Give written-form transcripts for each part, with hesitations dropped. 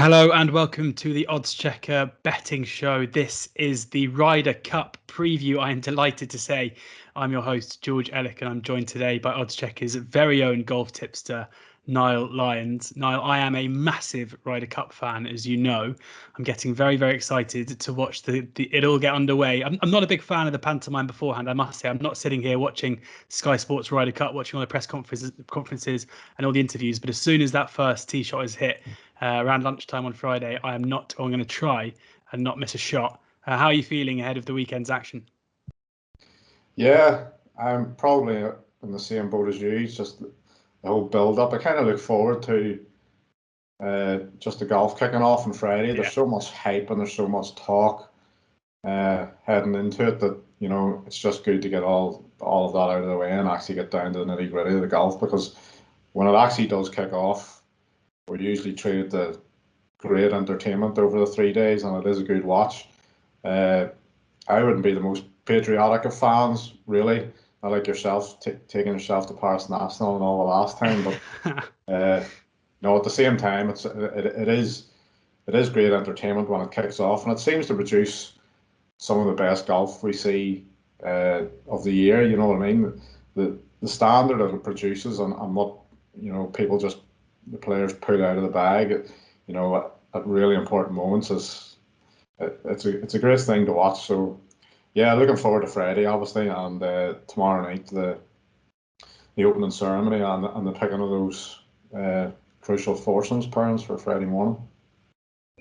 Hello and welcome to the Oddschecker betting show. This is the Ryder Cup preview. I am delighted to say I'm your host, George Ellick, and I'm joined today by Oddschecker's very own golf tipster, Niall Lyons. Niall, I am a massive Ryder Cup fan, as you know. I'm getting very, very excited to watch it all get underway. I'm not a big fan of the pantomime beforehand, I must say. I'm not sitting here watching Sky Sports Ryder Cup, watching all the press conferences and all the interviews. But as soon as that first tee shot is hit, around lunchtime on Friday, I'm going to try and not miss a shot. How are you feeling ahead of the weekend's action? Yeah, I'm probably in the same boat as you. It's just the whole build-up. I kind of look forward to just the golf kicking off on Friday. Yeah. There's so much hype and there's so much talk heading into it that it's just good to get all of that out of the way and actually get down to the nitty-gritty of the golf, because when it actually does kick off, we're usually treated to great entertainment over the 3 days, and it is a good watch. I wouldn't be the most patriotic of fans, really. Not like yourself, taking yourself to Paris National and all the last time, but no, at the same time, it is great entertainment when it kicks off, and it seems to produce some of the best golf we see of the year. You know what I mean? The standard that it produces and what people just, the players pull out of the bag, at really important moments it's a great thing to watch. So yeah, looking forward to Friday, obviously, and tomorrow night the opening ceremony and the picking of those crucial foursomes pairings for Friday morning.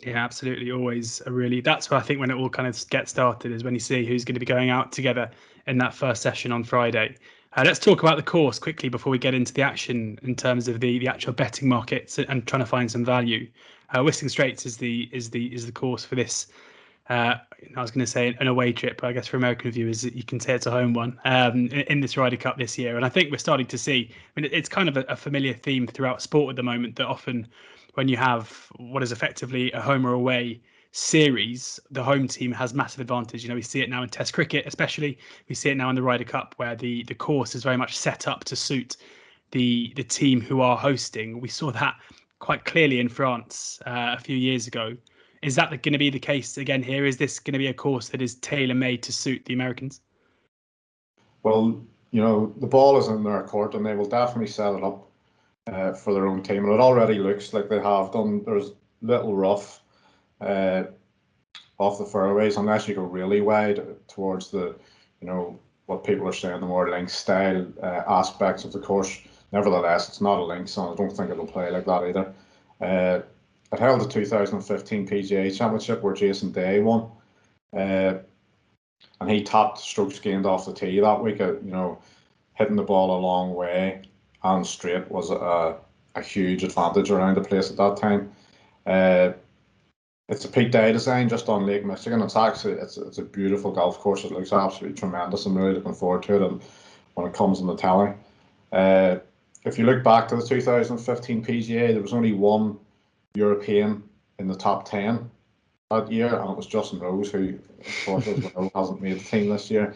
Yeah, absolutely. Always that's where I think when it all kind of gets started, is when you see who's going to be going out together in that first session on Friday. Let's talk about the course quickly before we get into the action in terms of the actual betting markets and trying to find some value. Whistling Straits is the course for this. I was going to say an away trip, but I guess for American viewers, you can say it's a home one in this Ryder Cup this year. And I think we're starting to see, it's kind of a familiar theme throughout sport at the moment, that often when you have what is effectively a home or away series, the home team has massive advantage. We see it now in Test cricket, especially. We see it now in the Ryder Cup, where the course is very much set up to suit the team who are hosting. We saw that quite clearly in France a few years ago. Is that going to be the case again here? Is this going to be a course that is tailor-made to suit the Americans? Well, the ball is in their court, and they will definitely set it up for their own team, and it already looks like they have done. There's little rough off the fairways, unless you go really wide towards the, what people are saying, the more links style aspects of the course. Nevertheless, it's not a links, and I don't think it'll play like that either. It held the 2015 PGA Championship where Jason Day won, and he topped strokes gained off the tee that week. Hitting the ball a long way and straight was a huge advantage around the place at that time. It's a Pete Dye design just on Lake Michigan. It's a beautiful golf course. It looks absolutely tremendous. I'm really looking forward to it, and when it comes on the telly. If you look back to the 2015 PGA, there was only one European in the top 10 that year, and it was Justin Rose, who, of course, as we know, hasn't made the team this year,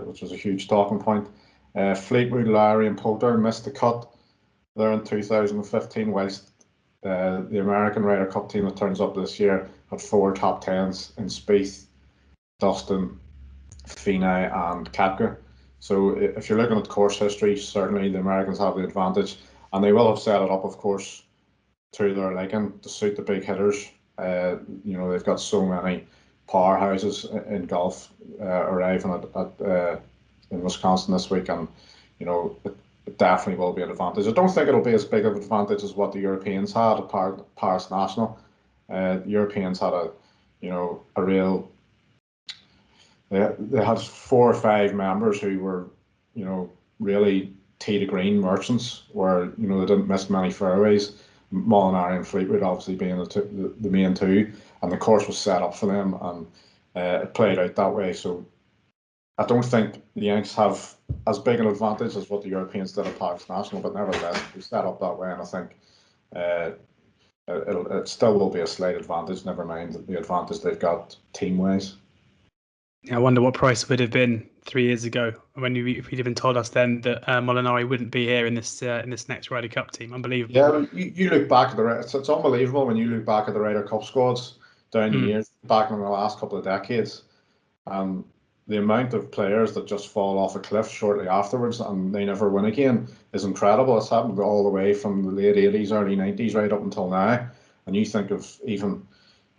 which was a huge talking point. Fleetwood, Larry, and Poulter missed the cut there in 2015, whilst the American Ryder Cup team that turns up this year had 4 top 10s in Spieth, Dustin, Finau, and Koepka. So if you're looking at course history, certainly the Americans have the advantage, and they will have set it up, of course, to their liking to suit the big hitters. They've got so many powerhouses in golf arriving at in Wisconsin this week, and it definitely will be an advantage. I don't think it'll be as big of an advantage as what the Europeans had at Paris National. The Europeans had a real. They had 4 or 5 members who were, really tee to green merchants, where they didn't miss many fairways. Molinari and Fleetwood obviously being the main two, and the course was set up for them, and it played out that way. So I don't think the Yanks have as big an advantage as what the Europeans did at Paris National, but nevertheless, we set up that way, and I think it still will be a slight advantage, never mind the advantage they've got team-wise. I wonder what price would have been 3 years ago when if you'd even told us then that Molinari wouldn't be here in this next Ryder Cup team. Unbelievable. Yeah, you look back at it's unbelievable when you look back at the Ryder Cup squads down the Mm. years, back in the last couple of decades, and the amount of players that just fall off a cliff shortly afterwards and they never win again is incredible. It's happened all the way from the late 80s, early 90s, right up until now. And you think of even,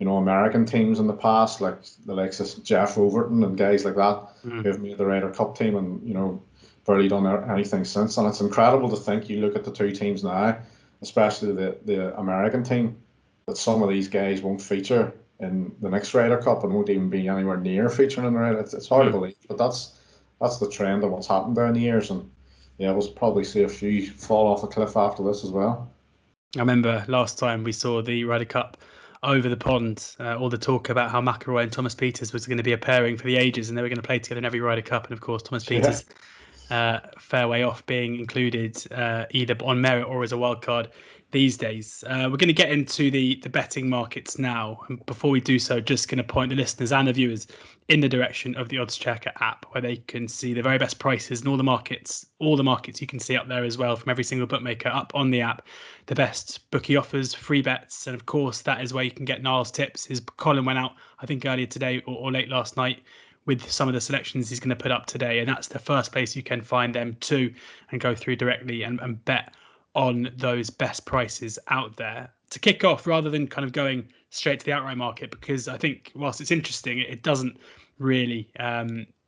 American teams in the past, like the likes of Jeff Overton and guys like that, Mm. who have made the Ryder Cup team and, barely done anything since. And it's incredible to think you look at the two teams now, especially the American team, that some of these guys won't feature in the next Ryder Cup and won't even be anywhere near featuring in the Ryder. It's hard to Mm. believe, but that's the trend of what's happened down the years. And yeah, we'll probably see a few fall off a cliff after this as well. I remember last time we saw the Ryder Cup over the pond, all the talk about how McIlroy and Thomas Pieters was going to be a pairing for the ages and they were going to play together in every Ryder Cup. And of course, Thomas Yeah. Pieters, fair way off being included either on merit or as a wild card these days. We're going to get into the betting markets now. And before we do so, just going to point the listeners and the viewers in the direction of the oddschecker app, where they can see the very best prices and all the markets you can see up there as well from every single bookmaker up on the app. The best bookie offers, free bets, and of course that is where you can get Niall's tips. His column went out, I think, earlier today or late last night with some of the selections he's going to put up today, and that's the first place you can find them too and go through directly and bet on those best prices out there. To kick off, rather than kind of going straight to the outright market, because I think whilst it's interesting, it doesn't really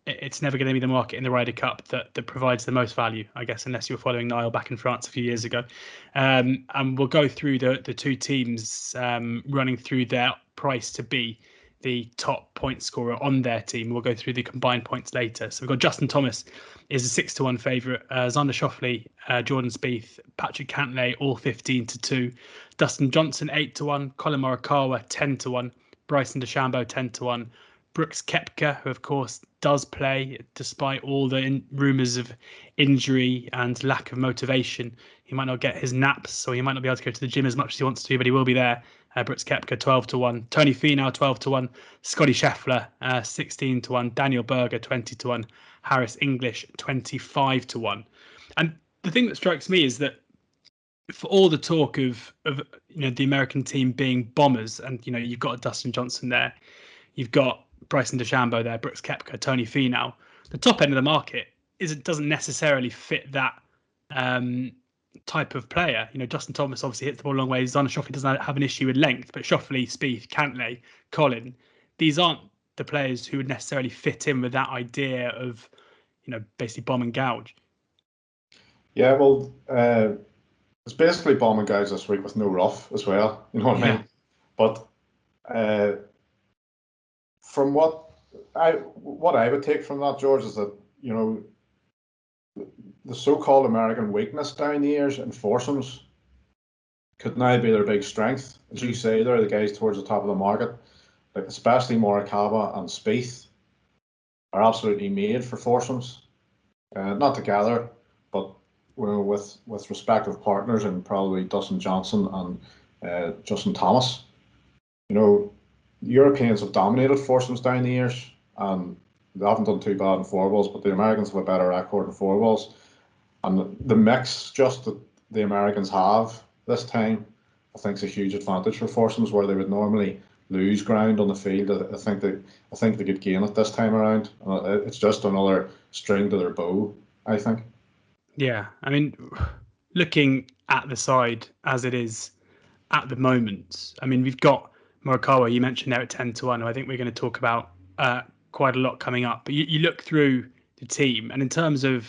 it's never going to be the market in the Ryder Cup that provides the most value, I guess, unless you were following Niall back in France a few years ago. And we'll go through the two teams running through their price to be the top point scorer on their team. We'll go through the combined points later. So we've got Justin Thomas is a 6-1 favourite. Xander Schauffele, Jordan Spieth, Patrick Cantlay, all 15-2. Dustin Johnson 8-1. Colin Morikawa 10-1. Bryson DeChambeau 10-1. Brooks Koepka, who of course does play despite all the rumours of injury and lack of motivation. He might not get his naps, or he might not be able to go to the gym as much as he wants to, but he will be there. Brooks Koepka 12-1. Tony Finau 12-1. Scotty Scheffler 16-1. Daniel Berger 20-1. Harris English 25-1. And the thing that strikes me is that for all the talk of the American team being bombers, and you've got Dustin Johnson there, you've got Bryson DeChambeau there, Brooks Koepka, Tony Finau. The top end of the market doesn't necessarily fit that type of player. Justin Thomas obviously hits the ball a long way. Xander Schauffele doesn't have an issue with length, but Schauffele, Spieth, Cantlay, Colin, these aren't the players who would necessarily fit in with that idea of, basically bomb and gouge. Yeah, well, it's basically bomb and gouge this week with no rough as well. You know what I mean? But from what I would take from that, George, is that the so-called American weakness down the years in foursomes could now be their big strength. As you say, they're the guys towards the top of the market, like especially Morikawa and Spieth are absolutely made for foursomes. Not together, but with respective partners, and probably Dustin Johnson and Justin Thomas. Europeans have dominated foursomes down the years, and they haven't done too bad in four balls, but the Americans have a better record in four balls. And the mix just that the Americans have this time, I think, is a huge advantage for foursomes, where they would normally lose ground on the field. I think they could gain it this time around. It's just another string to their bow, I think. Yeah, I mean, looking at the side as it is at the moment, I mean, we've got Morikawa, you mentioned there at 10-1. I think we're going to talk about quite a lot coming up. But you look through the team, and in terms of,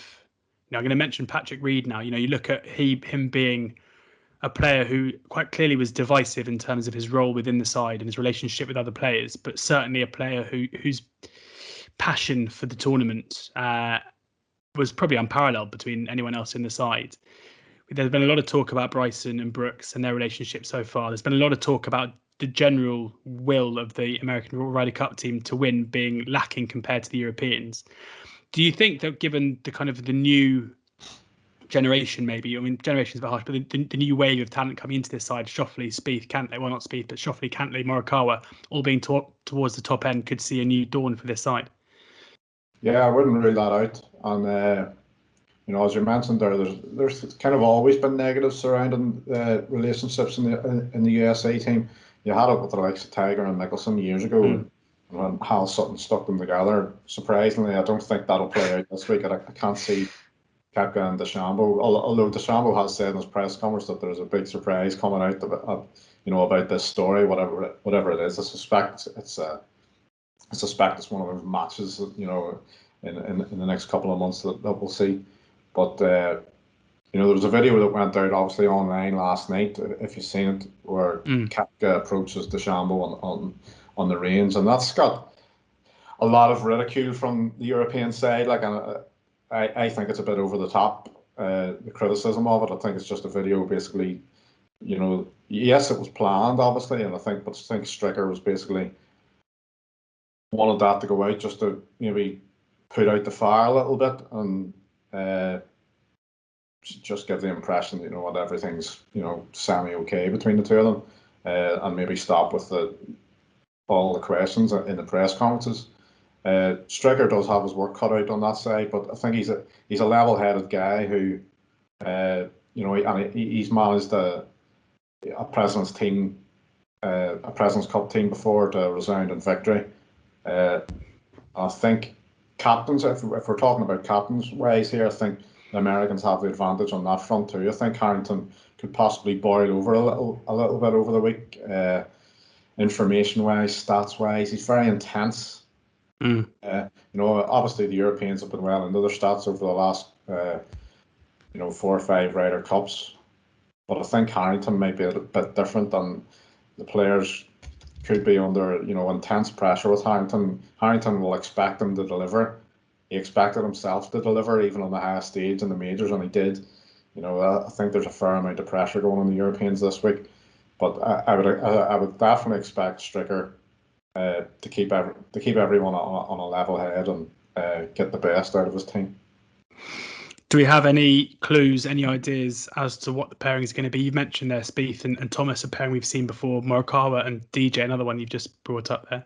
I'm going to mention Patrick Reed now. You look at him being a player who quite clearly was divisive in terms of his role within the side and his relationship with other players, but certainly a player whose passion for the tournament was probably unparalleled between anyone else in the side. There's been a lot of talk about Bryson and Brooks and their relationship so far. There's been a lot of talk about the general will of the American Ryder Cup team to win being lacking compared to the Europeans. Do you think that, given the kind of the new generation, maybe, I mean, generation's a bit harsh, but the new wave of talent coming into this side, Schauffele, Spieth, Cantlay, well, not Spieth, but Schauffele, Cantlay, Morikawa, all being towards the top end, could see a new dawn for this side? Yeah, I wouldn't rule that out. And as you mentioned there's kind of always been negatives surrounding relationships in the USA team. You had it with the likes of Tiger and Mickelson years ago, when Hal Sutton stuck them together. Surprisingly, I don't think that'll play out this week. I can't see Koepka and DeChambeau, although DeChambeau has said in his press conference that there's a big surprise coming out about this story, whatever it is. I suspect it's one of those matches that, in the next couple of months that we'll see. But there was a video that went out obviously online last night, if you've seen it, where Koepka approaches DeChambeau on the range, and that's got a lot of ridicule from the European side. I think it's a bit over the top, the criticism of it. I think it's just a video, basically. Yes, it was planned, obviously, and I think Stricker was basically wanted that to go out just to maybe put out the fire a little bit and just give the impression that everything's semi-okay between the two of them, and maybe stop with all the questions in the press conferences. Stricker does have his work cut out on that side, but I think he's a level-headed guy who, he's managed a President's team, a President's Cup team before to resounding victory. I think captains, if we're talking about captains ways here, I think the Americans have the advantage on that front too. I think Harrington could possibly boil over a little bit over the week, information-wise, stats-wise. He's very intense. Obviously the Europeans have been well into their stats over the last 4 or 5 Ryder Cups, but I think Harrington might be a bit different, and the players could be under intense pressure with Harrington. Harrington will expect him to deliver. He expected himself to deliver even on the highest stage in the majors, and he did. I think there's a fair amount of pressure going on the Europeans this week, but I would definitely expect Stricker to keep everyone on a level head and get the best out of his team. Do we have any clues, any ideas as to what the pairing is going to be? You've mentioned there Spieth and Thomas, a pairing we've seen before. Morikawa and DJ, another one you've just brought up there.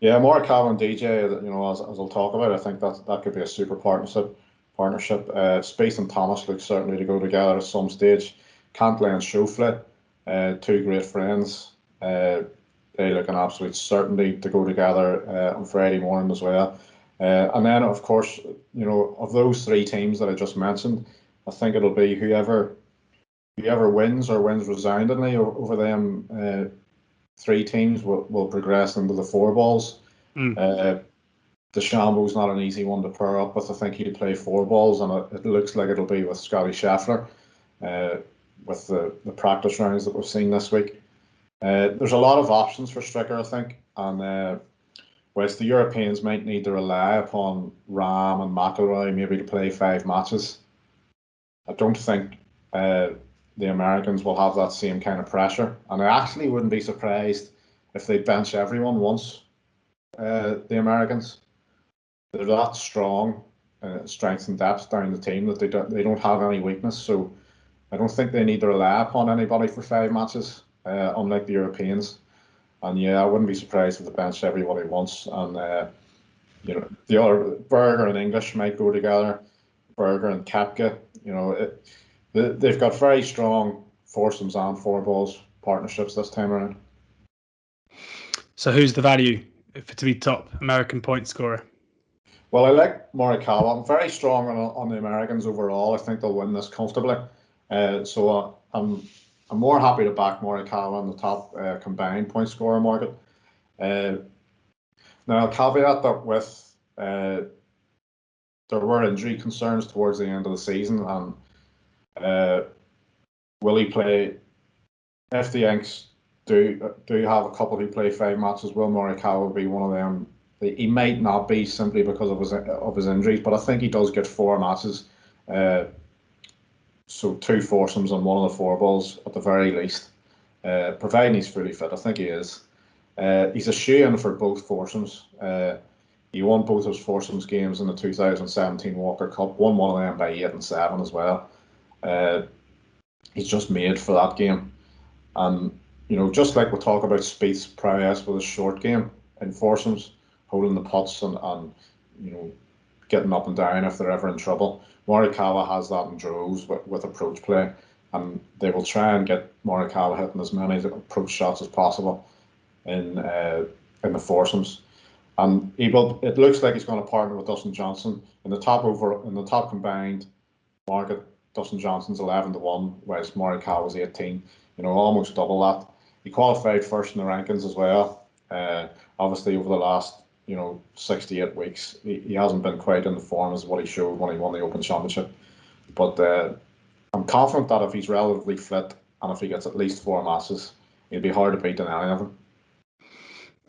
Yeah, Morikawa and DJ, as I'll talk about, I think that could be a super partnership. Spieth and Thomas look certainly to go together at some stage. Cantlay and Schauffele, 2 great friends. They look an absolute certainty to go together on Friday morning as well. And then, of course, of those 3 teams that I just mentioned, I think it'll be whoever wins or wins resoundingly over them 3 teams will progress into the 4 balls. DeChambeau's not an easy one to pair up with. I think he'll play 4 balls, and it looks like it'll be with Scotty Scheffler with the practice rounds that we've seen this week. There's a lot of options for Stricker, I think, and whilst the Europeans might need to rely upon Rahm and McIlroy maybe to play 5 matches, I don't think the Americans will have that same kind of pressure. And I actually wouldn't be surprised if they bench everyone once. The Americans, they're that strong, strength and depth down the team that they don't have any weakness. So I don't think they need to rely upon anybody for 5 matches, unlike the Europeans. And yeah, I wouldn't be surprised if they bench everybody once. And the other Berger and English might go together. Berger and Koepka, they've got very strong foursomes and 4 balls partnerships this time around. So who's the value to be top American point scorer? Well, I like Morikawa. I'm very strong on the Americans overall. I think they'll win this comfortably. So I'm more happy to back Morikawa on the top combined point scorer market. Now I'll caveat that with there were injury concerns towards the end of the season, and will he play? If the Yanks do have a couple who play 5 matches, will Morikawa be one of them? He might not be simply because of his injuries, but I think he does get 4 matches. So 2 foursomes and 1 of the 4 balls at the very least, providing he's fully fit. I think he is. He's a shoe-in for both foursomes. He won both his foursomes games in the 2017 Walker Cup, won one of them by 8 and 7 as well. He's just made for that game. And, just like we talk about Spieth's prowess with his short game in foursomes, holding the putts and getting up and down if they're ever in trouble. Morikawa has that in droves with approach play, and they will try and get Morikawa hitting as many approach shots as possible in the foursomes. And it looks like he's going to partner with Dustin Johnson in the top combined market. Dustin Johnson's 11-1, whereas Morikawa's 18. Almost double that. He qualified first in the rankings as well. Obviously, over the last 68 weeks, he hasn't been quite in the form as what he showed when he won the Open Championship. But I'm confident that if he's relatively fit and if he gets at least 4 matches, he'll be hard to beat in any of them.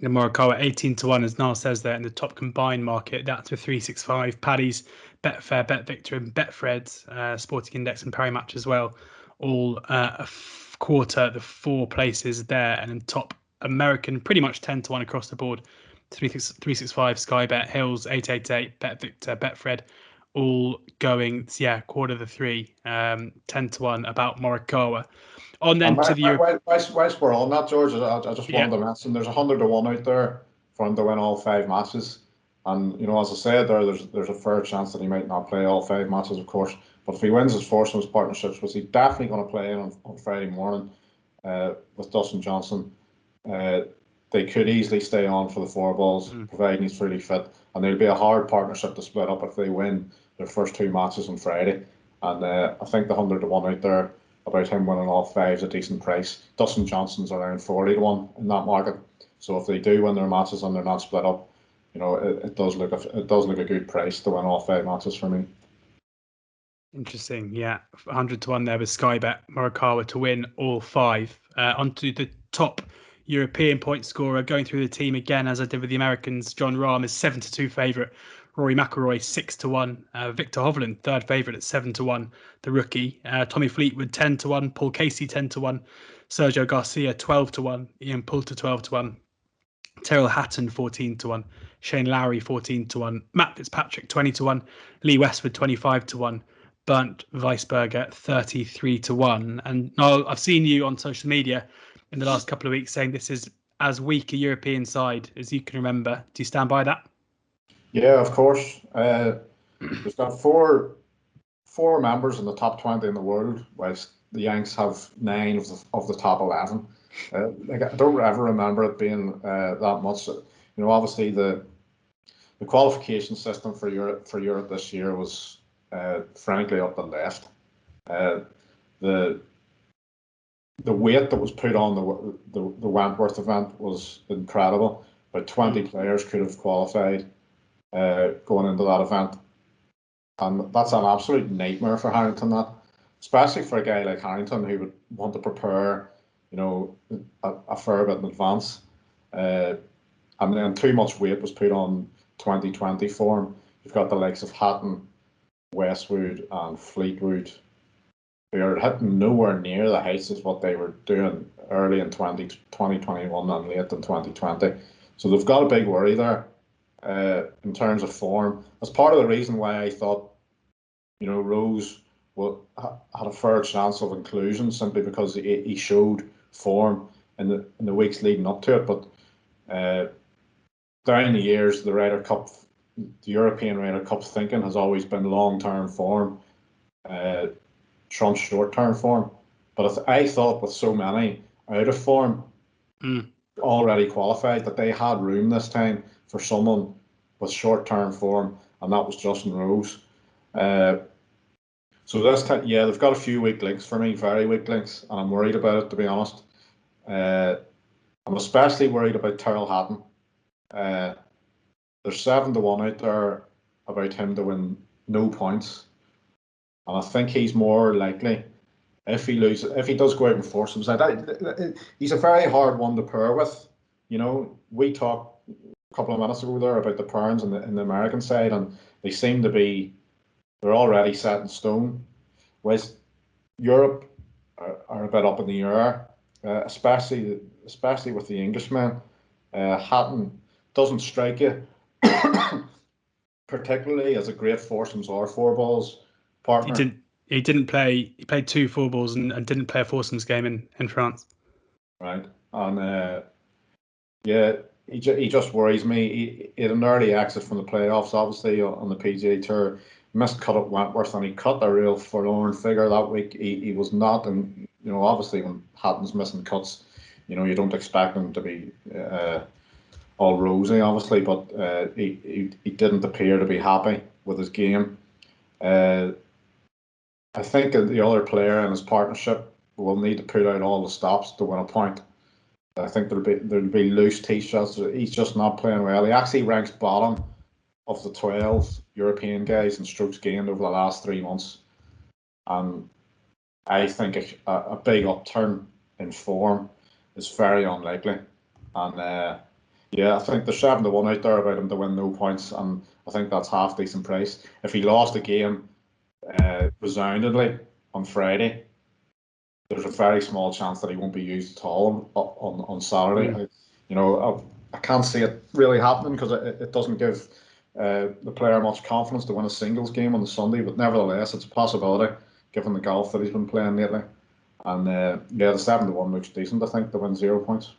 Morikawa 18-1, as Niall says there, in the top combined market. That's with 365, Paddy's, Betfair, BetVictor, and Betfred's, Sporting Index, and Parimatch as well. All a quarter, the 4 places there, and in top American, pretty much 10-1 across the board. 365, Sky Bet, Hills, 888, BetVictor, Betfred, all going, quarter of the 3, 10-1 about Morikawa. On then to the Europe. Whilst we're on that, George, I just wanted to mention there's 100-1 out there for him to win all 5 matches. And as I said there's a fair chance that he might not play all 5 matches, of course. But if he wins his foursomes partnerships, which he's definitely going to play on Friday morning with Dustin Johnson, they could easily stay on for the 4 balls, providing he's fully fit. And there'll be a hard partnership to split up if they win their first 2 matches on Friday. And I think the 100-1 out there about him winning all 5 is a decent price. Dustin Johnson's around 40-1 in that market. So if they do win their matches and they're not split up, it does look a good price to win all 5 matches for me. Interesting, 100-1 there with Sky Bet, Morikawa to win all 5. Onto the top European point scorer, going through the team again as I did with the Americans. Jon Rahm is 7-2 favourite. Rory McIlroy 6-1. Victor Hovland 3rd favourite at 7-1. The rookie. Tommy Fleetwood 10-1. Paul Casey 10-1. Sergio Garcia 12-1. Ian Poulter 12-1. Tyrrell Hatton 14-1. Shane Lowry 14-1. Matt Fitzpatrick 20-1. Lee Westwood 25-1. Bernd Weisberger 33-1. And Niall, I've seen you on social media in the last couple of weeks saying this is as weak a European side as you can remember. Do you stand by that? Yeah, of course. We've got four members in the top 20 in the world, whilst the Yanks have 9 of the top 11. I don't ever remember it being that much. Obviously the qualification system for Europe this year was frankly up the left. The weight that was put on the Wentworth event was incredible. About 20 players could have qualified going into that event, and that's an absolute nightmare for Harrington. That, especially for a guy like Harrington who would want to prepare, a fair bit in advance, and then too much weight was put on 2020 form. You've got the likes of Hatton, Westwood, and Fleetwood, who are hitting nowhere near the heights as what they were doing early in 2021 and late in 2020. So they've got a big worry there. In terms of form, that's part of the reason why I thought, Rose had a fair chance of inclusion, simply because he showed form in the weeks leading up to it. But down the years, the Ryder Cup, the European Ryder Cup thinking has always been long-term form trumps short-term form. But I thought with so many out of form already qualified that they had room this time for someone with short-term form, and that was Justin Rose. So this time, they've got a few weak links for me, very weak links, and I'm worried about it, to be honest. I'm especially worried about Tyrrell Hatton. There's 7-1 out there about him to win no points, and I think he's more likely if he does go out and force himself. He's a very hard one to pair with. We talked a couple of minutes ago there about the pairings in the American side, and they seem to be, they're already set in stone. Whereas Europe are a bit up in the air, especially with the Englishmen. Hatton doesn't strike you particularly as a great foursomes or 4 balls partner. He didn't play. He played 2 4 balls and didn't play a foursomes game in France. Right, and he just worries me. He had an early exit from the playoffs, obviously on the PGA Tour. Missed cut at Wentworth, and he cut a real forlorn figure that week. He was not, and obviously when Hatton's missing cuts, you don't expect him to be all rosy, obviously, but he didn't appear to be happy with his game. I think the other player in his partnership will need to put out all the stops to win a point. I think there'll be loose tee shots. He's just not playing well. He actually ranks bottom of the 12 European guys in strokes gained over the last 3 months, and I think a big upturn in form is very unlikely. And I think there's 7-1 out there about him to win no points, and I think that's half decent price. If he lost a game resoundingly on Friday, there's a very small chance that he won't be used at all on Saturday. I can't see it really happening because it doesn't give the player much confidence to win a singles game on the Sunday, but nevertheless, it's a possibility given the golf that he's been playing lately. And the 7-1 looks decent, I think, to win 0 points.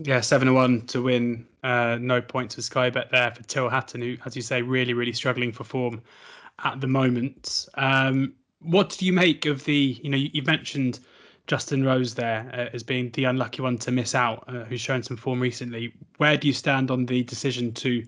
Yeah, 7-1 to win, no points for Sky Bet there for Till Hatton, who, as you say, really, really struggling for form at the moment. What do you make of you've mentioned Justin Rose there as being the unlucky one to miss out, who's shown some form recently. Where do you stand on the decision to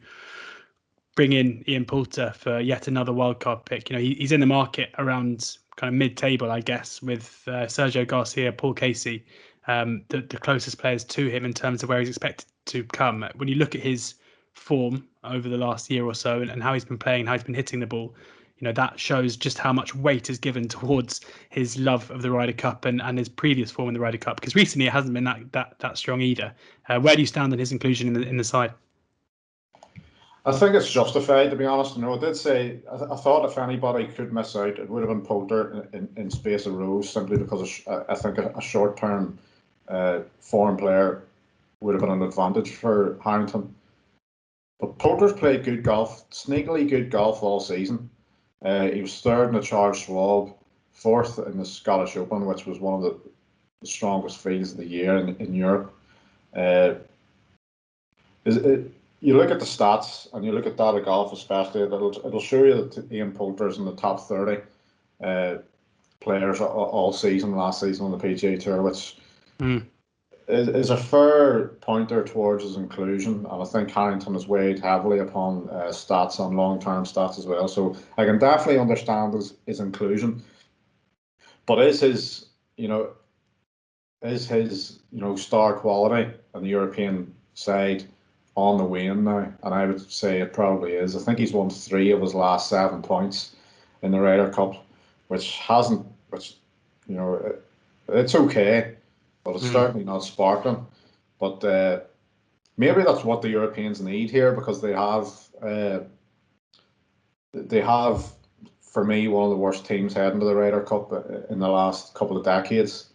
bring in Ian Poulter for yet another wildcard pick? He's in the market around kind of mid-table, I guess, with Sergio Garcia, Paul Casey, the closest players to him in terms of where he's expected to come. When you look at his form over the last year or so and how he's been playing, how he's been hitting the ball, that shows just how much weight is given towards his love of the Ryder Cup and his previous form in the Ryder Cup, because recently it hasn't been that strong either. Where do you stand on his inclusion in the side? I think it's justified, to be honest. I did say I thought if anybody could miss out, it would have been Poulter in space of Rose, simply because I think a short-term foreign player would have been an advantage for Harrington. But Poulter's played good golf, sneakily good golf all season. He was third in the Charles Schwab, fourth in the Scottish Open, which was one of the strongest fields of the year in Europe. You look at the stats and you look at data golf, especially, it'll show you that Ian Poulter's in the top 30 players all season, last season on the PGA Tour, which is a fair pointer towards his inclusion. And I think Harrington has weighed heavily upon stats, on long-term stats as well. So I can definitely understand his inclusion. But is his star quality on the European side on the wane now? And I would say it probably is. I think he's won 3 of his last 7 points in the Ryder Cup, it's okay, but it's certainly not sparkling. But maybe that's what the Europeans need here, because they have, for me, one of the worst teams heading to the Ryder Cup in the last couple of decades,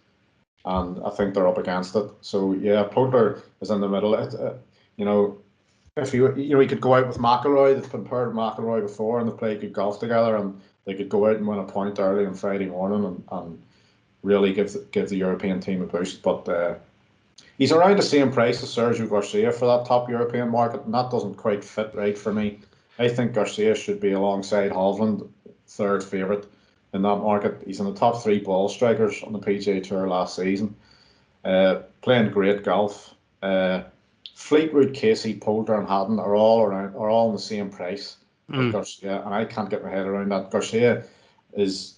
and I think they're up against it. So yeah, Poulter is in the middle. If he could go out with McIlroy, they've been paired with McIlroy before and they've played good golf together, and they could go out and win a point early on Friday morning and really give the European team a boost. But he's around the same price as Sergio Garcia for that top European market, and that doesn't quite fit right for me. I think Garcia should be alongside Hovland, third favourite in that market. He's in the top 3 ball strikers on the PGA Tour last season, playing great golf. Fleetwood, Casey, Poulter and Hatton are all in the same price as Garcia, and I can't get my head around that. Garcia has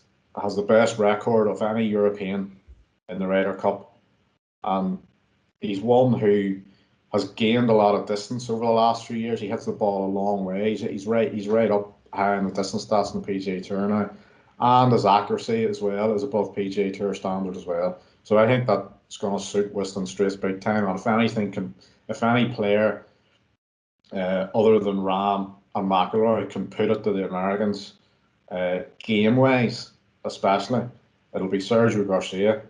the best record of any European in the Ryder Cup, and he's one who has gained a lot of distance over the last few years. He hits the ball a long way. He's right up high in the distance stats on the PGA Tour now, and his accuracy as well is above PGA Tour standard as well. So I think that's going to suit Whistling Straits big time. And if any player other than Rahm and McIlroy can put it to the Americans, game wise especially, it'll be Sergio Garcia,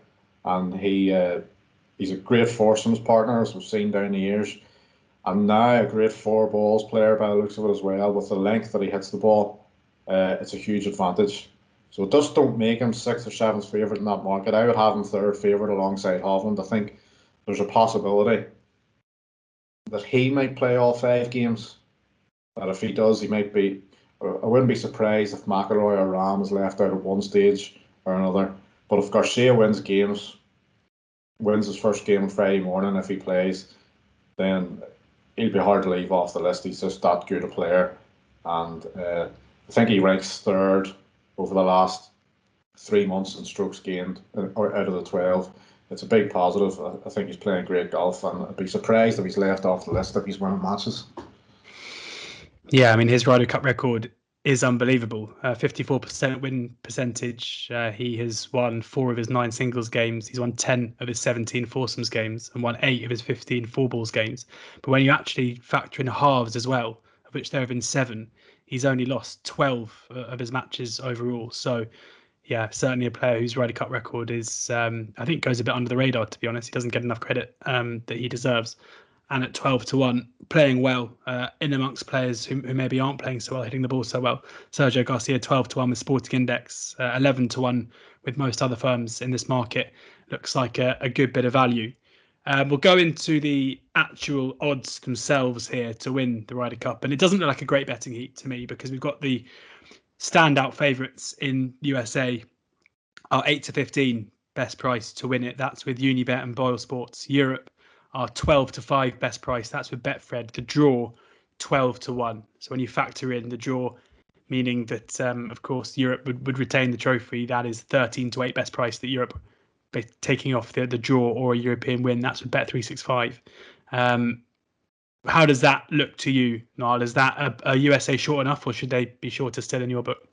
and he's a great foursomes partner, as we've seen down the years, and now a great 4 balls player by the looks of it as well. With the length that he hits the ball, it's a huge advantage. So just don't make him 6th or 7th favourite in that market. I would have him 3rd favourite alongside Hovland. I think there's a possibility that he might play all 5 games. That if he does, he might be. I wouldn't be surprised if McIlroy or Rahm is left out at one stage or another. But if Garcia wins his first game on Friday morning, if he plays, then he'll be hard to leave off the list. He's just that good a player, and I think he ranks third over the last 3 months in strokes gained, or out of the 12. It's a big positive. I think he's playing great golf, and I'd be surprised if he's left off the list if he's winning matches. Yeah, I mean, his Ryder Cup record is unbelievable. 54% win percentage. He has won 4 of his 9 singles games. He's won 10 of his 17 foursomes games and won 8 of his 15 four balls games. But when you actually factor in halves as well, of which there have been 7, he's only lost 12 of his matches overall. So, yeah, certainly a player whose Ryder Cup record is, I think, goes a bit under the radar, to be honest. He doesn't get enough credit that he deserves. And at 12-1, playing well in amongst players who maybe aren't playing so well, hitting the ball so well. Sergio Garcia, 12-1 with Sporting Index, 11-1 with most other firms in this market. Looks like a good bit of value. We'll go into the actual odds themselves here to win the Ryder Cup. And it doesn't look like a great betting heat to me, because we've got the standout favourites in USA are 8-15 best price to win it. That's with Unibet and Boyle Sports. Europe are 12-5 best price. That's with Betfred. The draw 12-1. So when you factor in the draw, meaning that of course Europe would retain the trophy, that is 13-8 best price that Europe taking off the draw or a European win. That's with Bet365. How does that look to you, Niall? Is that a USA short enough, or should they be shorter still in your book?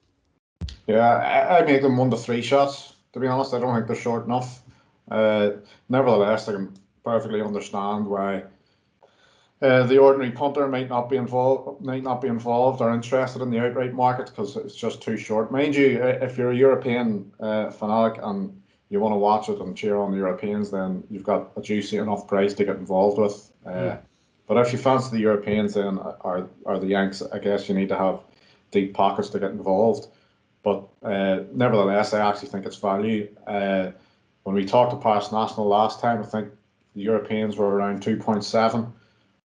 Yeah, I make them 1-3 shots. To be honest, I don't think they're short enough. Nevertheless, I can perfectly understand why the ordinary punter might not be involved or interested in the outright market, because it's just too short. Mind you, if you're a European fanatic and you want to watch it and cheer on the Europeans, then you've got a juicy enough price to get involved with. But if you fancy the Europeans, then or the Yanks, I guess you need to have deep pockets to get involved. But nevertheless, I actually think it's value. When we talked to Paris National last time, I think the Europeans were around 2.7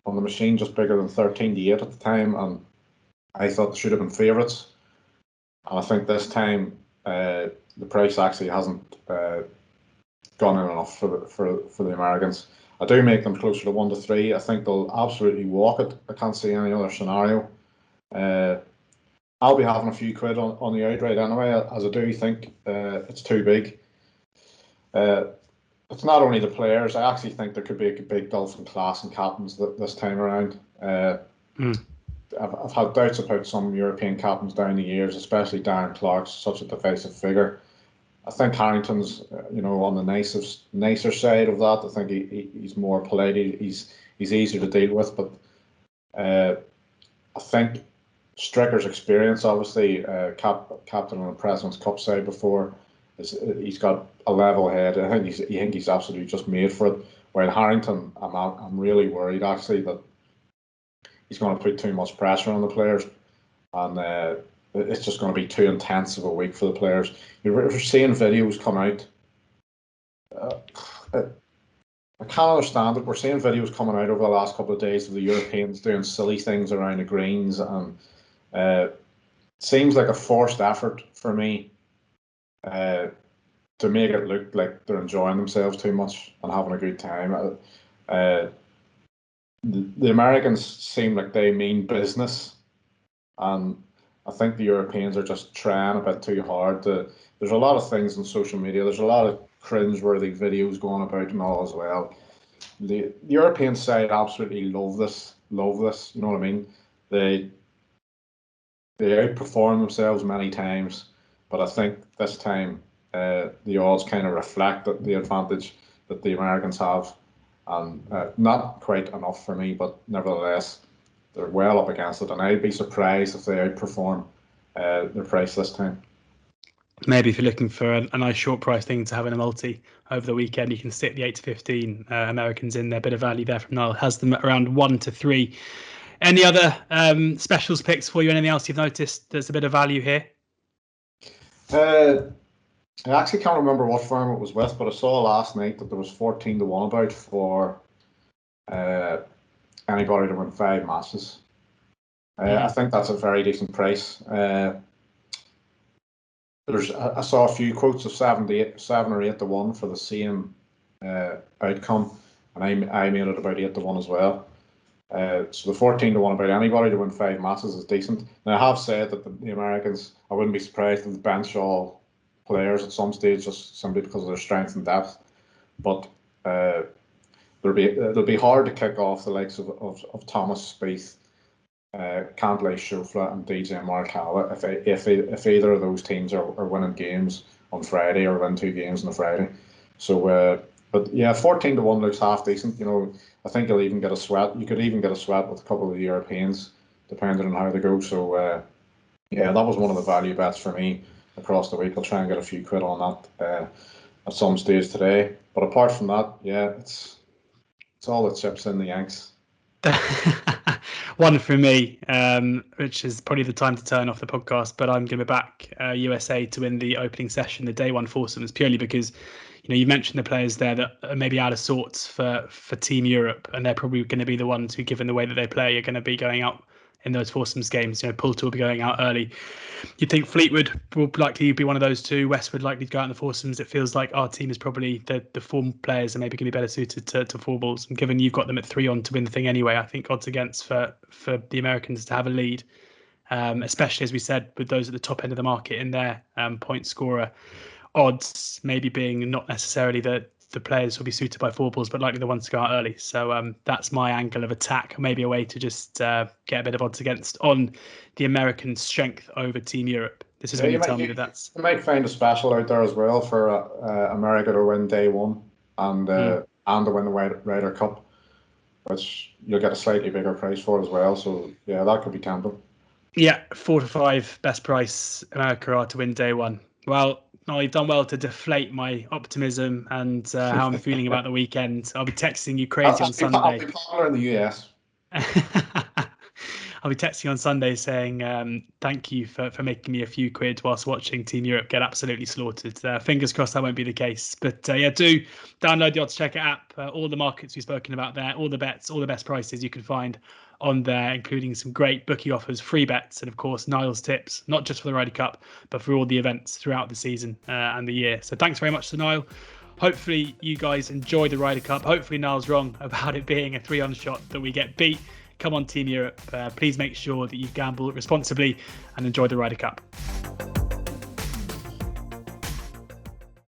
on the machine, just bigger than 13-8 at the time, and I thought they should have been favourites. And I think this time the price actually hasn't gone in enough for the Americans. I do make them closer to 1-3. I think they'll absolutely walk it. I can't see any other scenario. I'll be having a few quid on the outright anyway, as I do think it's too big. It's not only the players. I actually think there could be a big golfing class in captains this time around. I've had doubts about some European captains down the years, especially Darren Clarke's such a divisive figure. I think Harrington's, on the nicer side of that. I think he's more polite. He's easier to deal with, but I think Stricker's experience, obviously, captain on the President's Cup side before, he's got a level head. I think he's absolutely just made for it. While Harrington, I'm really worried actually that he's going to put too much pressure on the players, and it's just going to be too intense of a week for the players. You're seeing videos come out. I can't understand it. We're seeing videos coming out over the last couple of days of the Europeans doing silly things around the greens, and it seems like a forced effort for me to make it look like they're enjoying themselves too much and having a good time. The Americans seem like they mean business, and I think the Europeans are just trying a bit too hard. There's a lot of things on social media. There's a lot of cringe-worthy videos going about and all as well. The European side absolutely love this. You know what I mean? They outperform themselves many times, but I think this time the odds kind of reflect the advantage that the Americans have, and not quite enough for me, but nevertheless they're well up against it, and I'd be surprised if they outperform their price this time. Maybe if you're looking for a nice short price thing to have in a multi over the weekend, you can stick the 8-15 Americans in there. Bit of value there from Niall. Has them at around 1-3. Any other specials picks for you? Anything else you've noticed there's a bit of value here? I actually can't remember what firm it was with, but I saw last night that there was 14-1 about for anybody to win 5 matches. I think that's a very decent price. I saw a few quotes of 7 or 8 to 1 for the same outcome, and I made it about 8 to 1 as well. So the 14 to 1 about anybody to win 5 matches is decent. Now, I have said that the Americans, I wouldn't be surprised if they bench all players at some stage just simply because of their strength and depth. But it'll be hard to kick off the likes of Thomas Spieth, Cantlay, Schauffele, and DJ Morikawa if either of those teams are winning games on Friday or win 2 games on a Friday. So, but yeah, 14 to 1 looks half decent. I think you'll even get a sweat. You could even get a sweat with a couple of the Europeans, depending on how they go. So, yeah, that was one of the value bets for me across the week. I'll try and get a few quid on that at some stage today. But apart from that, yeah, it's all the chips in the Yanks. One for me, which is probably the time to turn off the podcast, but I'm going to be back USA to win the opening session, the day one foursomes, purely because you mentioned the players there that are maybe out of sorts for Team Europe, and they're probably going to be the ones who, given the way that they play, are going to be going out in those foursomes games. Poulter will be going out early. You'd think Fleetwood will likely be one of those two. Westwood likely to go out in the foursomes. It feels like our team is probably the form players are maybe going to be better suited to four balls. And given you've got them at 3-on to win the thing anyway, I think odds against for the Americans to have a lead, especially as we said with those at the top end of the market in their point scorer odds, maybe being not necessarily the players who will be suited by four balls, but likely the ones to go out early. So that's my angle of attack, maybe a way to just get a bit of odds against on the American strength over Team Europe. This is when you tell me that's... You might find a special out there as well for America to win day one and to win the Ryder Cup, which you'll get a slightly bigger price for as well. So, yeah, that could be tempting. Yeah, 4 to 5 best price America are to win day one. Well, no, you've done well to deflate my optimism and how I'm feeling about the weekend. I'll be texting you crazy on Sunday. I'll be popular in the US. I'll be texting on Sunday saying thank you for making me a few quid whilst watching Team Europe get absolutely slaughtered. Fingers crossed that won't be the case. But yeah, do download the oddschecker app. All the markets we've spoken about there, all the bets, all the best prices you can find on there, including some great bookie offers, free bets, and of course Niall's tips, not just for the Ryder Cup, but for all the events throughout the season and the year. So thanks very much to Niall. Hopefully you guys enjoy the Ryder Cup. Hopefully Niall's wrong about it being a 3-on shot that we get beat. Come on, Team Europe. Please make sure that you gamble responsibly and enjoy the Ryder Cup.